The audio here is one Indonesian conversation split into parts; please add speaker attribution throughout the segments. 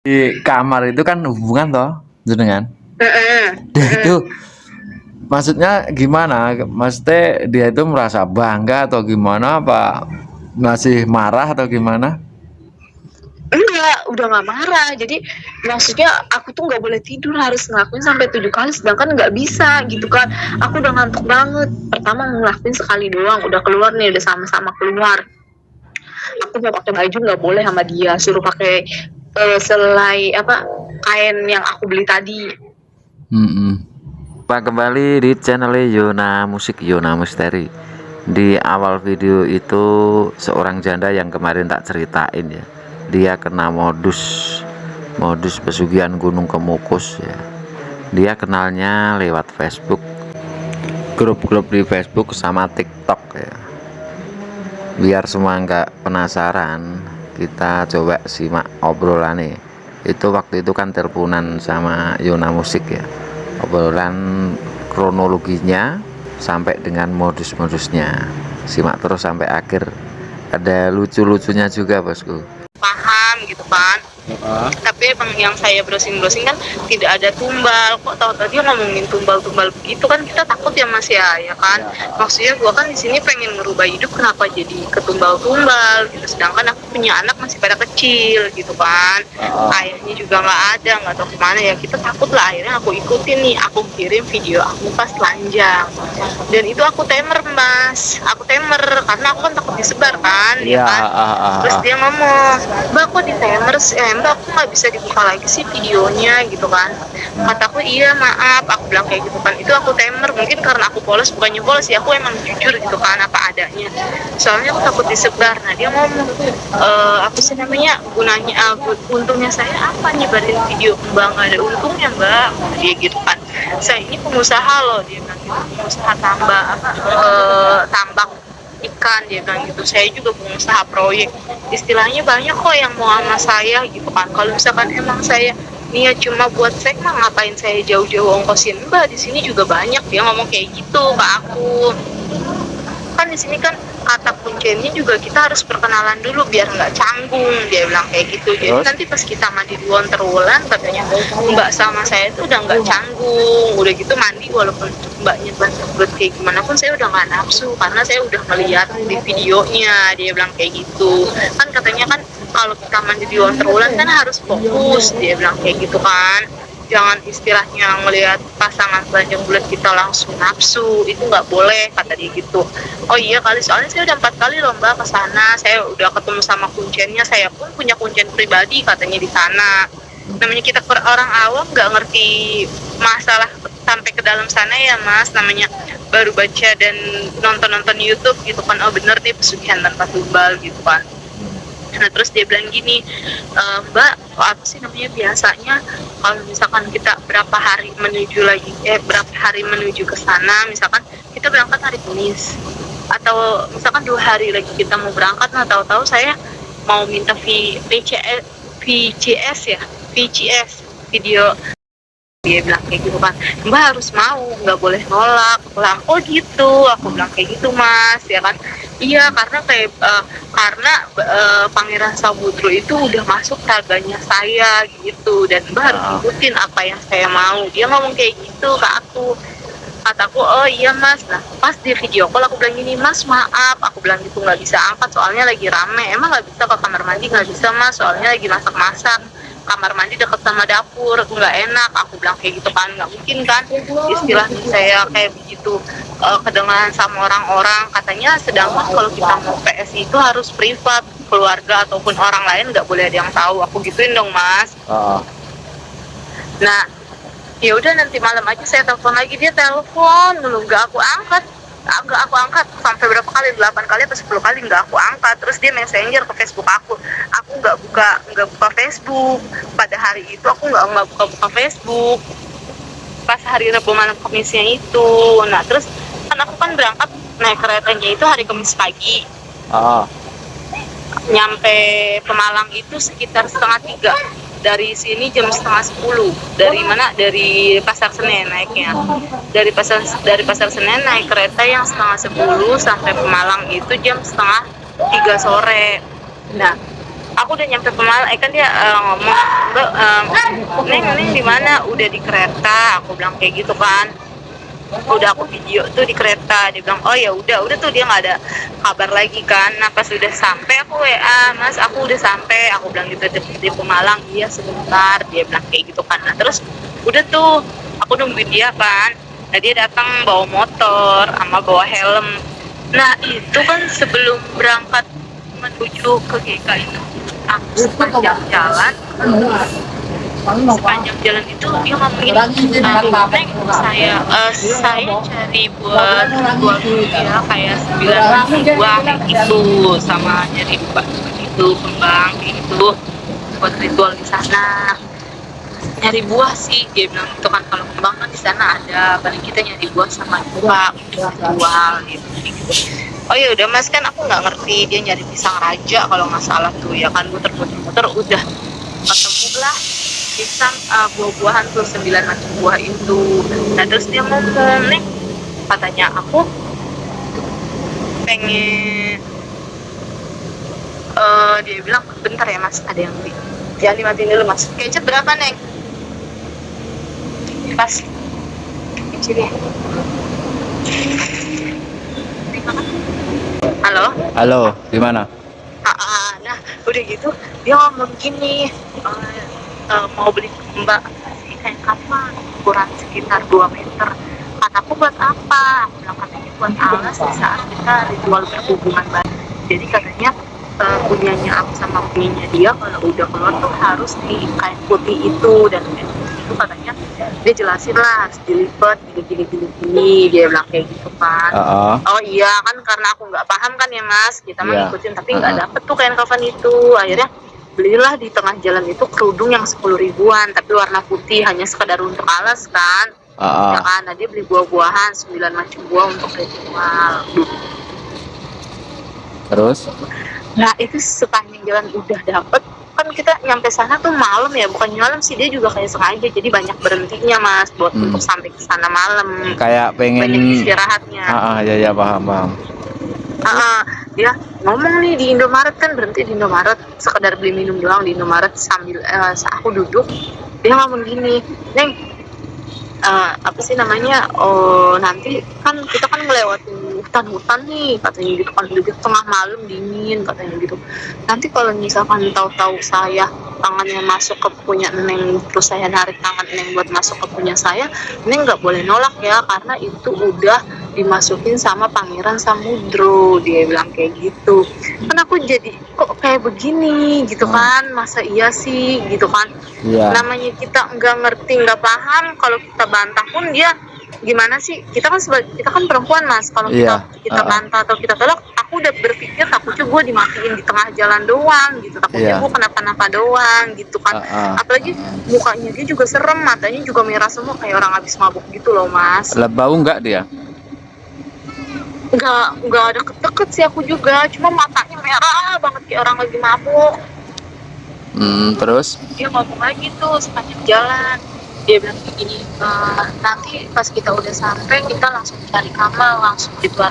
Speaker 1: Di kamar itu kan hubungan toh, jenengan.
Speaker 2: Heeh,
Speaker 1: Dia
Speaker 2: heeh.
Speaker 1: itu maksudnya gimana? Maksudnya dia itu merasa bangga atau gimana? Apa masih marah atau gimana?
Speaker 2: Enggak, udah nggak marah. Jadi maksudnya aku tuh nggak boleh tidur, harus ngelakuin sampai 7 kali, sedangkan nggak bisa gitu kan. Aku udah ngantuk banget. Pertama ngelakuin sekali doang, udah keluar nih, udah sama-sama keluar. Aku mau pakai baju nggak boleh sama dia, suruh pakai selai apa kain yang aku beli tadi.
Speaker 1: Pak kembali di channel Yona Musik Yona Misteri. Di awal video itu seorang janda yang kemarin tak ceritain ya. Dia kena modus pesugihan Gunung Kemukus ya. Dia kenalnya lewat Facebook, grup-grup di Facebook sama TikTok ya. Biar semua nggak penasaran, kita coba simak obrolannya. Itu waktu itu kan teleponan sama Yona Musik ya, obrolan kronologinya sampai dengan modus-modusnya. Simak terus sampai akhir, ada lucu-lucunya juga bosku.
Speaker 2: Paham gitu kan. Tapi emang yang saya browsing-browsing kan tidak ada tumbal. Kok tahu tadi ngomongin tumbal-tumbal begitu kan, kita takut ya Mas ya kan. Maksudnya gua kan di sini pengen merubah hidup, kenapa jadi ketumbal-tumbal gitu. Sedangkan aku punya anak masih pada kecil gitu kan. Ayahnya juga nggak ada, nggak tahu kemana ya. Kita takut lah, akhirnya aku ikutin nih. Aku kirim video aku pas telanjang. Dan itu aku temer Mas. Aku temer karena aku kan takut disebar kan, ya kan. Terus dia ngomong, Mbak kok di timer Mbak aku nggak bisa dibuka lagi sih videonya gitu kan. Kataku iya maaf, aku bilang kayak gitu kan. Itu aku timer, mungkin karena aku polos, bukannya polos sih, aku emang jujur gitu kan apa adanya. Soalnya aku takut disebar. Nah dia ngomong, apa sih namanya, gunanya untungnya saya apa nih barin video Mbak, nggak ada untungnya Mbak, dia gitu kan. Saya ini pengusaha loh, dia bilang gitu, pengusaha tambak ikan, dia bilang gitu. Saya juga pengusaha proyek, istilahnya banyak kok yang mau sama saya gitu kan. Kalau misalkan emang saya niat cuma buat seks mah ngapain saya jauh-jauh ongkosin Mbak, di sini juga banyak. Dia ngomong kayak gitu ke aku. Kan di sini kan kata kuncinya juga kita harus perkenalan dulu biar nggak canggung, dia bilang kayak gitu. Jadi nanti pas kita mandi di Wonterwulan katanya Mbak sama saya itu udah nggak canggung, udah gitu mandi walaupun Mbaknya buat kayak gimana pun saya udah nggak nafsu karena saya udah melihat di videonya, dia bilang kayak gitu. Kan katanya kan kalau kita mandi di Wonterwulan kan harus fokus, dia bilang kayak gitu kan. Jangan istilahnya ngelihat pasangan telanjang bulat kita langsung nafsu, itu nggak boleh kata dia gitu. Oh iya kali, soalnya saya udah 4 kali loh Mbak ke sana, saya udah ketemu sama kuncennya, saya pun punya kuncen pribadi katanya di sana. Namanya kita orang awam nggak ngerti masalah sampai ke dalam sana ya Mas, namanya baru baca dan nonton YouTube gitu kan. Oh bener nih pesugihan tanpa tumbal gitu kan. Nah terus dia bilang gini, Mbak apa sih namanya, biasanya kalau misalkan kita berapa hari menuju ke sana, misalkan kita berangkat hari Kamis atau misalkan 2 hari lagi kita mau berangkat, nah tahu-tahu saya mau minta VCS ya, VCS video. Dia bilang kayak gitu kan, Mbak harus mau, nggak boleh nolak. Aku bilang oh gitu, aku bilang kayak gitu Mas, ya kan. Iya karena Pangeran Samudro itu udah masuk harganya saya gitu, dan Mbak harus ikutin apa yang saya mau. Dia ngomong kayak gitu ke aku. Kataku oh iya Mas. Nah pas di video call aku bilang gini, Mas maaf, aku bilang gitu nggak bisa angkat soalnya lagi rame. Emang nggak bisa ke kamar mandi? Nggak bisa Mas, soalnya lagi masak-masak, kamar mandi deket sama dapur, nggak enak. Aku bilang kayak gitu kan, nggak mungkin kan istilahnya saya kayak begitu kedengaran sama orang-orang. Katanya sedangkan kalau kita mau PS itu harus privat, keluarga ataupun orang lain nggak boleh ada yang tahu. Aku gituin dong Mas. Nah ya udah nanti malam aja saya telepon lagi. Dia telepon dulu nggak aku angkat, sampai berapa kali, 8 kali atau 10 kali nggak aku angkat. Terus dia messenger ke Facebook aku nggak buka Facebook pada hari itu. Aku nggak buka Facebook pas hari Rabu malam Kamisnya itu. Nah terus kan aku kan berangkat naik keretanya itu hari Kamis pagi, nyampe Pemalang itu sekitar 2:30. Dari sini jam 9:30. Dari mana? Dari Pasar Senen naiknya. Dari Pasar Senen naik kereta yang 9:30 sampai Pemalang itu jam 2:30 sore. Nah aku udah nyampe Pemalang, kan dia ngomong, "Mbak, Neng di mana?" "Udah di kereta," aku bilang kayak gitu kan. Udah aku video tuh di kereta, dia bilang, "Oh ya udah tuh," dia nggak ada kabar lagi kan. Nah pas udah sampai aku WA, "Mas, aku udah sampai," aku bilang gitu, di Pemalang. "Iya sebentar," dia bilang kayak gitu kan. Nah terus udah tuh aku nungguin dia kan. Nah dia datang bawa motor sama bawa helm. Nah itu kan sebelum berangkat menuju ke GK itu, aku sepanjang jalan itu dia ngomong gini, "Neng, saya cari buat ritual ya kayak 9 buah kayak gitu, sama nyari itu kembang kayak gitu buat ritual di sana. Nyari buah sih," dia bilang itu kan, "kalau kembang kan di sana ada, paling kita nyari buah sama buah untuk ritual gitu." "Oh ya udah Mas, kan aku nggak ngerti dia nyari pisang raja kalau nggak salah tuh ya kan, muter-muter udah ketemu lah pisang, buah-buahan tuh 9 macam buah itu." Nah terus dia ngomong, "Nih," katanya, "aku pengen," dia bilang, "Bentar ya Mas, ada yang jangan dimatiin dulu Mas. Kecap berapa Neng?" Pas kecil ya. Halo.
Speaker 1: Halo, gimana?
Speaker 2: Nah udah gitu dia ngomong gini, mau beli mbak sih kayak kapan, ukuran sekitar 2 meter. Kataku, "Buat apa?" Aku bilang, "Katanya buat alas di saat kita ritual berhubungan badan." Jadi katanya punyanya aku sama punyanya dia kalau udah keluar tuh harus di kain putih itu, dan kain putih itu katanya dia jelasin lah harus dilipat gini, dia bilang kayak gitu kan. Oh iya kan, karena aku nggak paham kan ya Mas, kita mah ngikutin tapi nggak dapet tuh kain kafan itu. Akhirnya belilah di tengah jalan itu kerudung yang 10 ribuan tapi warna putih, hanya sekadar untuk alas kan. Ya kan, nah dia beli buah-buahan 9 macam buah untuk ritual.
Speaker 1: Terus?
Speaker 2: Nah itu sepanjang jalan udah dapet, kan kita nyampe sana tuh malam ya, bukan malam sih, dia juga kayak sengaja jadi banyak berhentinya Mas buat untuk sampai ke sana malam,
Speaker 1: Kayak pengen
Speaker 2: banyak istirahatnya.
Speaker 1: ya paham.
Speaker 2: Dia ngomong nih di Indomaret, kan berhenti di Indomaret sekedar beli minum doang di Indomaret sambil aku duduk. Dia ngomong gini, "Neng, apa sih namanya, nanti kan kita kan melewati hutan-hutan nih," katanya gitu kan, udah gitu tengah malam dingin katanya gitu. "Nanti kalau misalkan tahu-tahu saya tangannya masuk ke punya Neng, terus saya narik tangan Neng buat masuk ke punya saya, Neng nggak boleh nolak ya, karena itu udah dimasukin sama Pangeran Samudro," dia bilang kayak gitu. Kan aku jadi kok kayak begini gitu kan, masa iya sih gitu kan. Namanya kita nggak ngerti, nggak paham, kalau kita bantah pun dia gimana sih, kita kan perempuan Mas, kalau kita bantah atau kita tolak, aku udah berpikir takutnya gue dimatiin di tengah jalan doang gitu, takutnya gue kenapa-napa doang gitu kan. Apalagi mukanya dia juga serem, matanya juga merah semua kayak orang habis mabuk gitu loh Mas.
Speaker 1: Bau nggak dia?
Speaker 2: Nggak ada deket sih aku juga, cuma matanya merah banget kayak orang lagi mabuk.
Speaker 1: Terus?
Speaker 2: Dia ngomong lagi tuh sepanjang jalan, dia bilang begini, "Nanti pas kita udah sampai kita langsung cari kamar, langsung ritual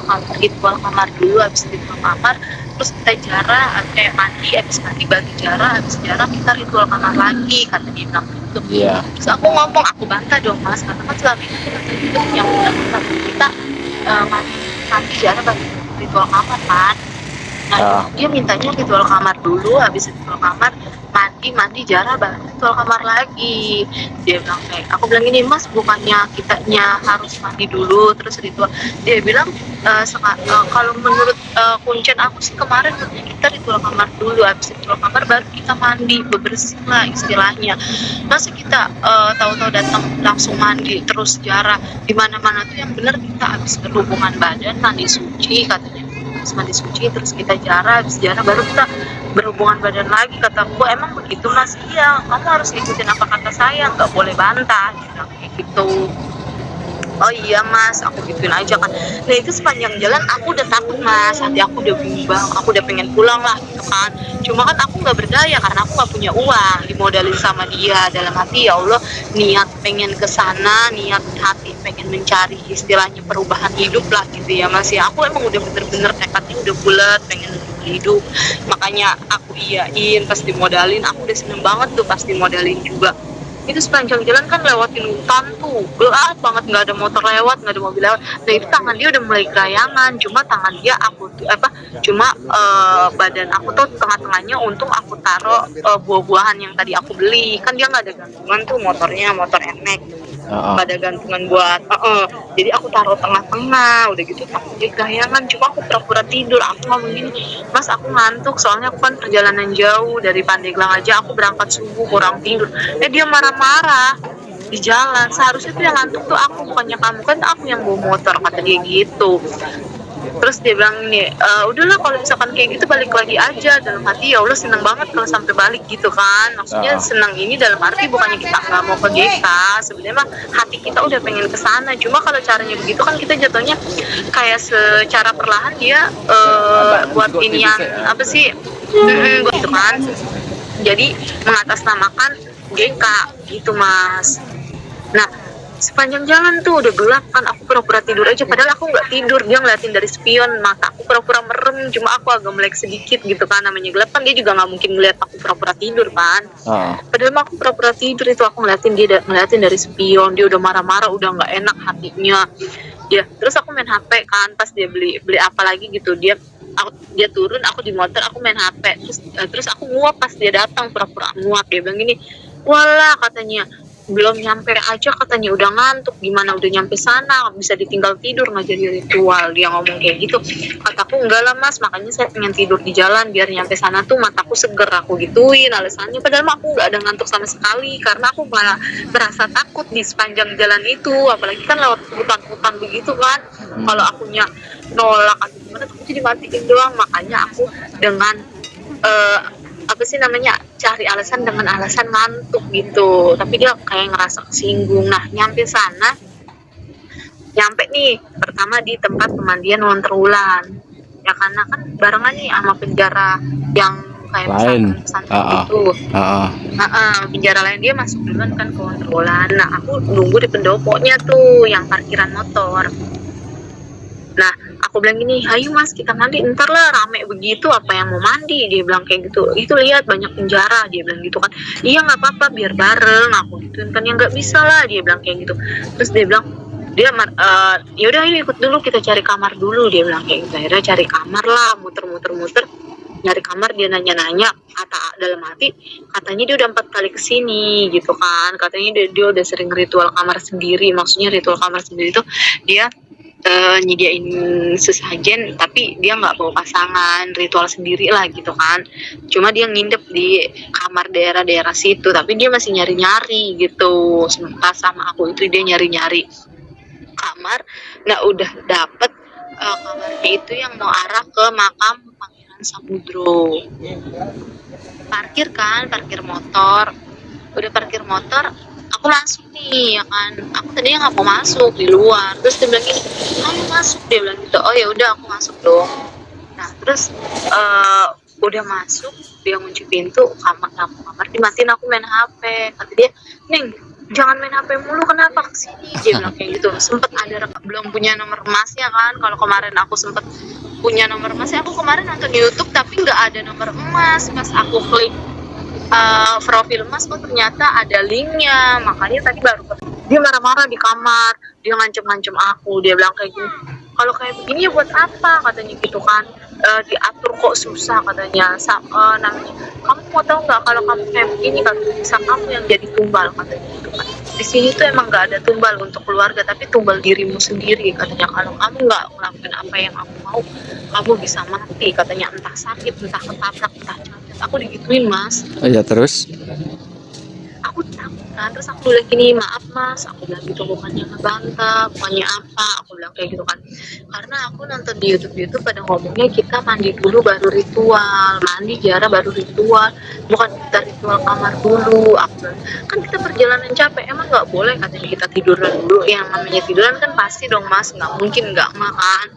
Speaker 2: kamar dulu, habis ritual kamar terus kita jarah, kayak mandi, habis mandi bagi jarah, habis jarah kita ritual kamar lagi," kata dia bilang gitu. Terus aku ngomong, aku bantah dong Mas, karena kan selama ini kita yang udah kita mandi jarah bagi ritual kamar kan. Nah dia mintanya ritual kamar dulu, habis ritual kamar mandi jarah baru ritual kamar lagi. Dia bilang kayak, aku bilang gini, "Mas, bukannya kitanya harus mandi dulu terus ritual?" Dia bilang, "Kalau menurut kuncen aku sih kemarin kita ritual kamar dulu, habis ritual kamar baru kita mandi, bebersih lah istilahnya. Masa kita tahu-tahu datang langsung mandi terus jarah, di mana-mana tuh yang benar kita habis berhubungan badan mandi suci," katanya. Habis mandi suci terus kita jarah, habis jarah baru kita berhubungan badan lagi, kataku. "Emang begitu Mas?" "Iya, kamu harus ikutin apa kata saya, nggak boleh bantah," gitu kayak gitu. oh iya mas, aku gituin aja kan. Nah itu sepanjang jalan aku udah takut mas, hati aku udah bimbang, aku udah pengen pulang lah gitu kan. Cuma kan aku nggak berdaya karena aku nggak punya uang, dimodalin sama dia. Dalam hati ya Allah, niat pengen ke sana, niat hati pengen mencari istilahnya perubahan hidup lah gitu ya mas ya. Aku emang udah bener-bener tekadnya udah bulat pengen hidup, makanya aku iyain pas dimodalin. Aku udah seneng banget tuh pas dimodalin juga. Itu sepanjang jalan kan lewatin hutan tuh gelap banget, nggak ada motor lewat, nggak ada mobil lewat. Nah itu tangan dia udah mulai gerayangan, cuma tangan dia aku tuh cuma badan aku tuh tengah-tengahnya untung aku taruh buah-buahan yang tadi aku beli. Kan dia nggak ada gantungan tuh, motornya motor enek nggak ada gantungan buat jadi aku taruh tengah-tengah. Udah gitu aku dia gerayangan, cuma aku pura-pura tidur. Aku ngomong gini, mas aku ngantuk soalnya aku kan perjalanan jauh dari Pandeglang aja, aku berangkat subuh kurang tidur. Dia marah-marah di jalan, seharusnya tuh yang ngantuk tuh aku bukannya kamu, kan aku yang bawa motor, kata dia gitu. Terus dia bilang ini, udahlah kalau misalkan kayak gitu balik lagi aja. Dalam hati ya Allah seneng banget kalau sampai balik gitu kan. Maksudnya senang ini dalam arti bukannya kita nggak mau ke GK, sebenarnya mah hati kita udah pengen ke sana. Cuma kalau caranya begitu kan kita jatuhnya kayak secara perlahan dia buat ini yang apa sih, gitu kan. Jadi mengatasnamakan GK gitu mas. Nah sepanjang jalan tuh udah gelap kan, aku pura-pura tidur aja, padahal aku nggak tidur. Dia ngeliatin dari spion, mata aku pura-pura merem, cuma aku agak melek sedikit gitu kan, namanya gelap kan, dia juga nggak mungkin ngeliat aku pura-pura tidur kan. Padahal aku pura-pura tidur, itu aku ngeliatin dia, ngeliatin dari spion. Dia udah marah-marah, udah nggak enak hatinya ya. Terus aku main HP kan, pas dia beli apa lagi gitu, dia turun, aku di motor, aku main HP. Terus aku nguap pas dia datang, pura-pura nguap. Dia bilang gini, wala katanya belum nyampe aja katanya udah ngantuk, gimana udah nyampe sana bisa ditinggal tidur nggak jadi ritual. Dia ngomong kayak gitu. Kataku enggak lah mas, makanya saya pengen tidur di jalan biar nyampe sana tuh mataku seger, aku gituin alasannya. Padahal aku nggak ada ngantuk sama sekali karena aku malah merasa takut di sepanjang jalan itu, apalagi kan lewat hutan-hutan begitu kan. Kalau akunya nolak atau gimana aku jadi matiin doang. Makanya aku dengan apa sih namanya, cari alasan dengan alasan ngantuk gitu. Tapi dia kayak ngerasa kesinggung. Nah nyampe sana, nyampe nih pertama di tempat pemandian Wonterwulan ya, karena kan barengan nih sama penjara yang kayak pesantren gitu. Penjara lain dia masuk duluan kan ke Wonterwulan. Nah aku nunggu di pendoponya tuh yang parkiran motor. Nah aku bilang gini, hayu mas kita mandi, ntar lah rame begitu apa yang mau mandi. Dia bilang kayak gitu, itu lihat banyak penjara, dia bilang gitu kan. Iya nggak apa-apa biar bareng, aku gituin kan. Yang nggak bisa lah, dia bilang kayak gitu. Terus dia bilang, dia yaudah ayo ikut dulu kita cari kamar dulu, dia bilang kayak gitu. Akhirnya cari kamar lah, muter nyari kamar. Dia nanya-nanya, kata dalam hati katanya dia udah 4 kali kesini gitu kan. Katanya dia udah sering ritual kamar sendiri. Maksudnya ritual kamar sendiri itu dia nyediain sesajen tapi dia nggak bawa pasangan, ritual sendiri lah gitu kan. Cuma dia nginep di kamar daerah-daerah situ, tapi dia masih nyari-nyari gitu. Sementara sama aku itu dia nyari-nyari kamar. Nah udah dapet kamarnya itu yang mau arah ke makam Pangeran Samudro. Parkir motor. Udah parkir motor, aku langsung nih ya kan, aku tadinya nggak mau masuk di luar. Terus dia bilang gini, kamu masuk, dia bilang gitu. Oh ya udah aku masuk dong. Nah terus udah masuk, dia ngunci pintu, kamar dimatiin, aku main HP. Kata dia, Neng jangan main HP mulu, kenapa kesini, dia bilang kayak gitu. Sempet ada belum punya nomor emasnya kan. Kalau kemarin aku sempet punya nomor emasnya, aku kemarin nonton YouTube tapi nggak ada nomor emas. Pas aku klik profil mas, ternyata ada linknya. Makanya tadi baru dia marah-marah di kamar, dia ngancem-ngancem aku. Dia bilang kayak gini, kalau kayak begini ya buat apa, katanya gitu kan. Diatur kok susah katanya. Namanya, kamu mau tahu nggak kalau kamu kayak begini kan bisa kamu yang jadi tumbal, katanya gitu kan. Di sini tuh emang nggak ada tumbal untuk keluarga, tapi tumbal dirimu sendiri, katanya. Kalau kamu nggak melakukan apa yang aku mau, kamu bisa mati, katanya. Entah sakit, entah ketabrak, entah cacat. Aku digituin mas.
Speaker 1: Oh ya terus?
Speaker 2: aku takut kan, terus aku bilang gini, maaf mas, aku bilang gitu, bukannya ngebantah, bukannya apa, aku bilang kayak gitu kan, karena aku nonton di YouTube pada ngomongnya kita mandi dulu baru ritual, mandi jara baru ritual, bukan kita ritual kamar dulu. Aku bilang, kan kita perjalanan capek, emang nggak boleh katanya kita tiduran dulu, yang namanya tiduran kan pasti dong mas, nggak mungkin nggak makan.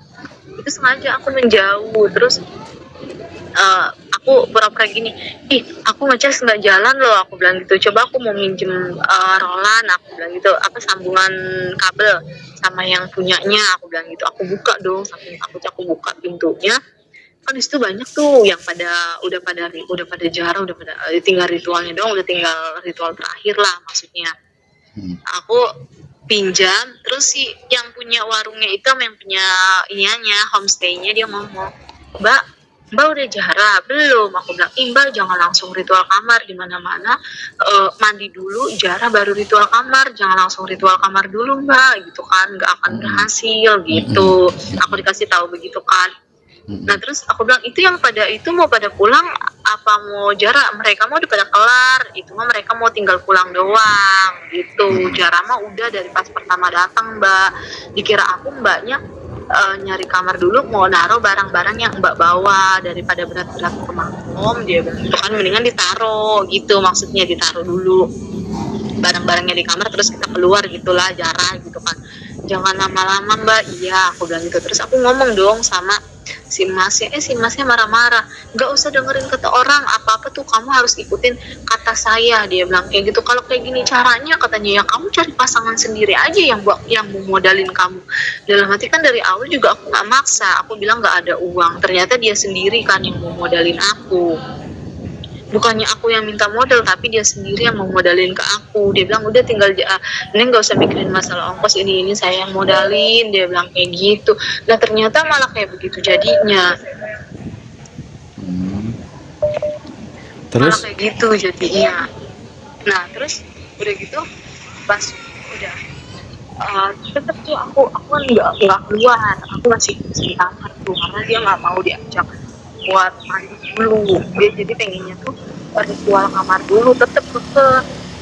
Speaker 2: Itu sengaja aku menjauh, terus aku pura-pura gini, ih aku ngecas nggak jalan loh, aku bilang gitu, coba aku mau minjem Roland, aku bilang gitu, apa sambungan kabel sama yang punyanya, aku bilang gitu, aku buka dong, saking takutnya aku buka pintunya, kan disitu banyak tuh yang udah pada jara, udah pada tinggal ritualnya dong, udah tinggal ritual terakhir lah maksudnya. Aku pinjam, terus si yang punya warungnya itu sama yang punya iniannya homestaynya dia ngomong, Mbak udah jara belum? Aku bilang, Mbak jangan langsung ritual kamar di mana-mana, mandi dulu, jara baru ritual kamar, jangan langsung ritual kamar dulu Mbak, gitu kan, nggak akan berhasil gitu. Aku dikasih tahu begitu kan. Nah terus aku bilang, itu yang pada itu mau pada pulang apa mau jara? Mereka mau udah pada kelar, itu mah mereka mau tinggal pulang doang gitu. Jara mah udah dari pas pertama datang Mbak. Dikira aku mbaknya nyari kamar dulu, mau naruh barang-barang yang mbak bawa, daripada berat-berat ke makom, dia bilang itu kan mendingan ditaruh gitu, maksudnya ditaruh dulu barang-barangnya di kamar, terus kita keluar gitulah, jarang gitu kan, jangan lama-lama mbak. Iya aku bilang gitu. Terus aku ngomong dong sama si masnya marah-marah, nggak usah dengerin kata orang, apa-apa tuh kamu harus ikutin kata saya, dia bilang kayak gitu. Kalau kayak gini caranya katanya, ya kamu cari pasangan sendiri aja yang mau modalin kamu. Dalam hati kan dari awal juga aku nggak maksa, aku bilang nggak ada uang, ternyata dia sendiri kan yang mau modalin aku, bukannya aku yang minta modal, tapi dia sendiri yang mau modalin ke aku. Dia bilang udah tinggal ini nggak usah mikirin masalah ongkos, ini saya yang modalin, dia bilang kayak gitu. Nah ternyata malah kayak begitu jadinya.
Speaker 1: Terus?
Speaker 2: Malah kayak gitu jadinya. Nah terus udah gitu pas udah tetap tuh aku kan nggak keluar, aku masih di kamar tuh karena dia nggak mau diajak buat mandi dulu. Dia jadi pengennya tuh ritual kamar dulu, tetep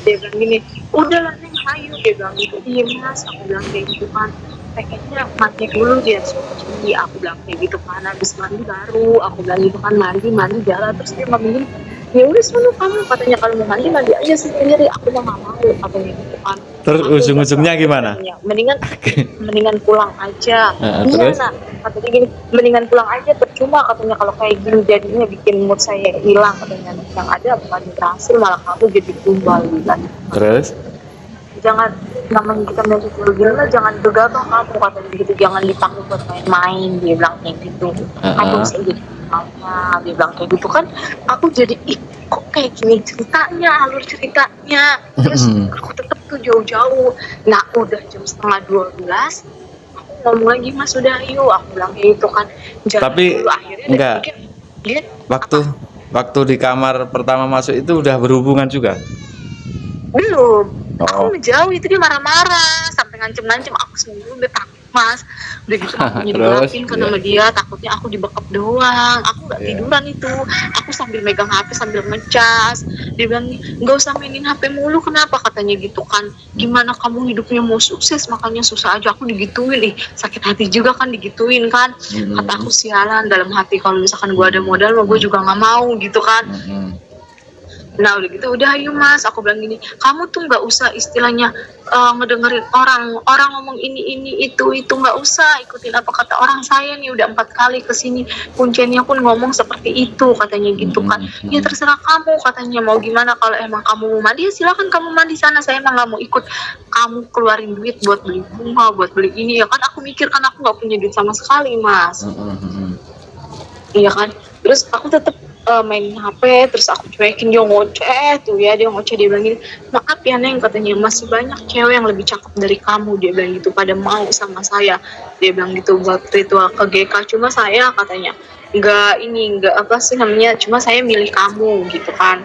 Speaker 2: dia bilang gini, udahlah neng ayo, dia bilang gitu. Iya mas, aku bilang kayak gitu kan, pengennya mandi dulu dia suci, aku bilang kayak gitu kan, habis mandi baru, aku bilang gitu kan, mandi jalan. Terus dia ngomongin, ya udah sono kamu, katanya kalau mau mandi aja sendiri, aku mah nggak mau, katanya gitu kan.
Speaker 1: Terus ujung-ujungnya gimana?
Speaker 2: Mendingan pulang aja. Iya nah, katanya gini, mendingan pulang aja, percuma katanya kalau kayak gini jadinya bikin mood saya hilang, katanya yang ada bukan berhasil malah kamu jadi tumbal gitu.
Speaker 1: Terus?
Speaker 2: Jangan, namanya kita mencintai gini, jangan gegabah kamu, katanya gitu, jangan dipakai buat main-main, dia bilang kayak gitu. Kamu bisa jadi mama, dia bilang kayak gitu kan. Aku jadi kok kayak gini ceritanya, alur ceritanya. Terus aku tetap tuh jauh-jauh. Nah udah jam 11:30 aku ngomong lagi, mas udah yuk, aku bilang kayak gitu kan. Jangan
Speaker 1: tapi
Speaker 2: dulu, akhirnya
Speaker 1: enggak
Speaker 2: dia
Speaker 1: waktu di kamar pertama masuk itu udah berhubungan juga?
Speaker 2: belum. Aku ngejauh, itu dia marah-marah sampai ngancem-ngancem, aku sendiri udah takut mas, udah gitu akunya digelapin kan sama dia, takutnya aku dibekap doang. Aku nggak tiduran itu, aku sambil megang HP sambil ngecas. Dia bilang nggak usah mainin HP mulu, kenapa katanya gitu kan, gimana kamu hidupnya mau sukses, makanya susah aja. Aku digituin, sakit hati juga kan digituin kan. Kata aku sialan dalam hati, kalau misalkan gue ada modal mah gue juga nggak mau gitu kan. Nah udah gitu, udah ayo mas, aku bilang gini, kamu tuh nggak usah istilahnya ngedengerin orang ngomong ini itu nggak usah ikutin apa kata orang. Saya nih udah 4 kali kesini, kuncinya pun ngomong seperti itu, katanya gitu kan. Ya terserah kamu, katanya mau gimana, kalau emang kamu mau mandi ya silakan kamu mandi sana, saya emang nggak mau ikut kamu keluarin duit buat beli bunga, buat beli ini ya kan. Aku mikir kan aku nggak punya duit sama sekali mas. Iya kan. Terus aku tetap main HP, terus aku cuekin, dia ngoceh tuh ya, dia bilang gini, maaf ya neng, katanya masih banyak cewek yang lebih cakep dari kamu, dia bilang gitu, pada mau sama saya, dia bilang gitu buat ritual ke GK, cuma saya katanya nggak apa sih namanya, cuma saya milih kamu gitu kan.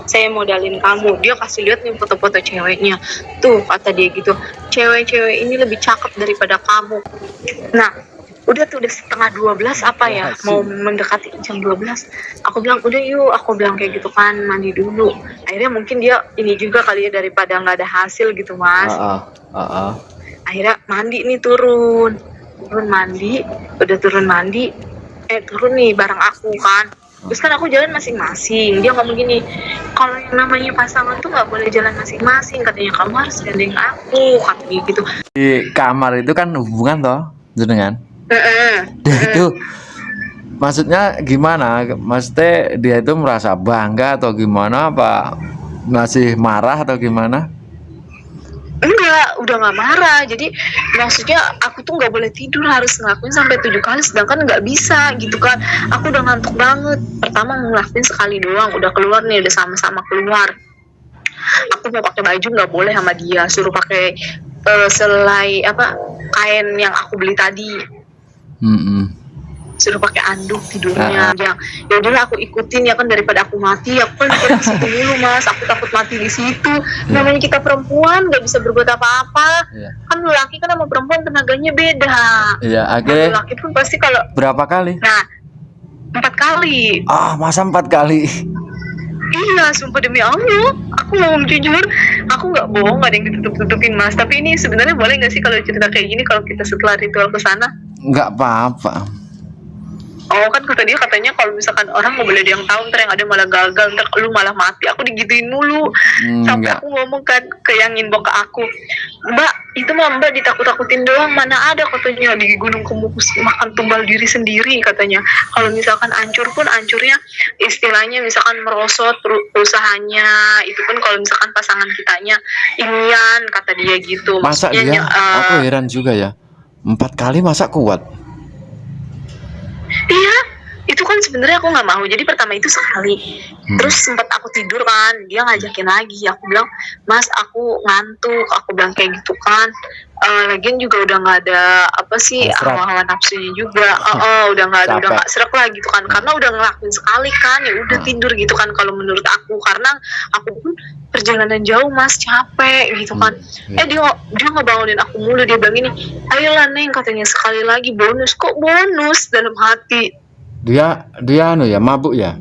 Speaker 2: Saya modalin kamu. Dia kasih lihat nih foto-foto ceweknya tuh, kata dia gitu, cewek-cewek ini lebih cakep daripada kamu. Nah udah tuh udah setengah 12 apa ya, mau mendekati jam 12. Aku bilang udah yuk, aku bilang kayak gitu kan, mandi dulu. Akhirnya mungkin dia ini juga kali ya, daripada nggak ada hasil gitu mas. Akhirnya mandi nih, turun mandi, udah turun mandi, turun nih bareng aku kan. Terus kan aku jalan masing-masing. Dia ngomong gini, kalau yang namanya pasangan tuh nggak boleh jalan masing-masing, katanya kamu harus gandeng aku, katanya gitu.
Speaker 1: Di kamar itu kan hubungan toh jenengan. Itu maksudnya gimana? Maksudnya dia itu merasa bangga atau gimana, apa masih marah atau gimana?
Speaker 2: Enggak, udah nggak marah. Jadi maksudnya aku tuh nggak boleh tidur, harus ngelakuin sampai 7 kali, sedangkan nggak bisa gitu kan. Aku udah ngantuk banget. Pertama ngelakuin sekali doang, udah keluar nih, udah sama-sama keluar. Aku mau pakai baju nggak boleh sama dia, suruh pakai selai apa, kain yang aku beli tadi. Suruh pakai anduk tidurnya. Ya udah aku ikutin ya kan, daripada aku mati. Aku kan di situ dulu mas, aku takut mati di situ. Namanya kita perempuan nggak bisa berbuat apa-apa. Kan laki kan sama perempuan tenaganya beda.
Speaker 1: Akhirnya
Speaker 2: Laki pun pasti kalau
Speaker 1: berapa kali?
Speaker 2: Nah, 4 kali.
Speaker 1: Masa 4 kali?
Speaker 2: Iya, sumpah demi Allah, aku ngomong jujur, aku nggak bohong, nggak ada yang ditutup-tutupin mas. Tapi ini sebenarnya boleh nggak sih kalau cerita kayak gini, kalau kita setelah ritual ke sana?
Speaker 1: Nggak apa-apa.
Speaker 2: Oh kan kata dia, katanya kalau misalkan orang nggak boleh ada yang tahu, ntar yang ada malah gagal, ntar lu malah mati. Aku digituin mulu. Sampai aku ngomong kan ke yang inbox ke aku, Mbak, itu mah Mbak ditakut-takutin doang, mana ada katanya di Gunung Kemukus makan tumbal diri sendiri katanya. Kalau misalkan hancur pun hancurnya istilahnya misalkan merosot usahanya, itu pun kalau misalkan pasangan kitanya inian, kata dia gitu.
Speaker 1: Masa dia, aku heran juga ya, 4 kali masa kuat?
Speaker 2: Iya, itu kan sebenarnya aku nggak mau. Jadi pertama itu sekali, terus sempat aku tidur kan, dia ngajakin lagi. Aku bilang, Mas, aku ngantuk. Aku bilang kayak gitu kan. Lagian juga udah nggak ada apa sih, hawa nafsunya juga. Udah nggak serak lah gitu kan. Karena udah ngelakuin sekali kan, ya udah tidur gitu kan. Kalau menurut aku, karena aku pun perjalanan jauh mas, capek gitu kan. Dia ngebangunin aku mulu, dia bilang ini, ayolah Neng, katanya sekali lagi bonus. Kok bonus? Dalam hati
Speaker 1: dia anu ya, mabuk ya?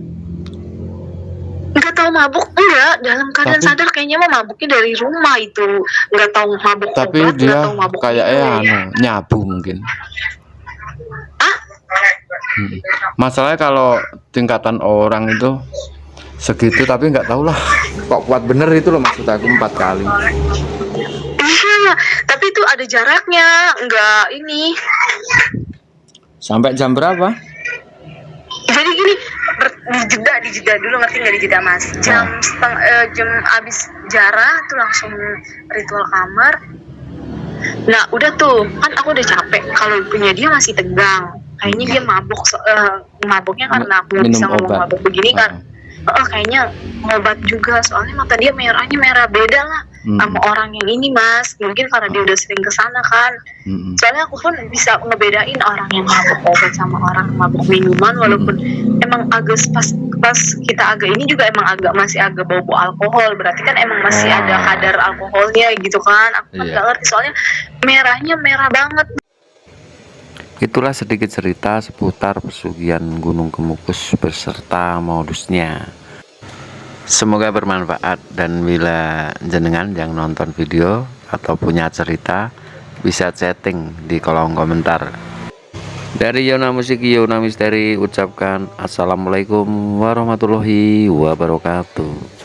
Speaker 2: Nggak tahu mabuk enggak, dalam keadaan sadar kayaknya mah mabuknya dari rumah itu. Nggak tahu mabuk
Speaker 1: tapi
Speaker 2: obat,
Speaker 1: dia
Speaker 2: nggak tahu mabuk
Speaker 1: kayaknya anu nyabu mungkin. Masalahnya kalau tingkatan orang itu segitu, tapi nggak tahu lah kok kuat bener itu loh, maksud aku 4 kali.
Speaker 2: Iya, tapi itu ada jaraknya, nggak ini.
Speaker 1: Sampai jam berapa?
Speaker 2: Jadi gini, di jeda dulu, ngerti nggak, di jeda mas? Jam abis jarah tuh langsung ritual kamar. Nah udah tuh, kan aku udah capek. Kalau punya dia masih tegang, kayaknya dia mabuk. Mabuknya karena aku nggak bisa ngomong mabuk begini kan. Kayaknya ngobat juga, soalnya mata dia merahnya merah, beda lah sama orang yang ini mas. Mungkin karena dia udah sering kesana kan. Soalnya aku pun bisa ngebedain orang yang mabuk obat sama orang mabuk minuman, walaupun emang agak pas kita agak ini juga emang masih agak bau alkohol, berarti kan emang masih ada kadar alkoholnya gitu kan. Aku kan nggak ngerti, soalnya merahnya merah banget.
Speaker 1: Itulah sedikit cerita seputar pesugihan Gunung Kemukus beserta modusnya. Semoga bermanfaat, dan bila jenengan yang nonton video atau punya cerita bisa chatting di kolom komentar. Dari Yona Musik Yona Misteri ucapkan assalamualaikum warahmatullahi wabarakatuh.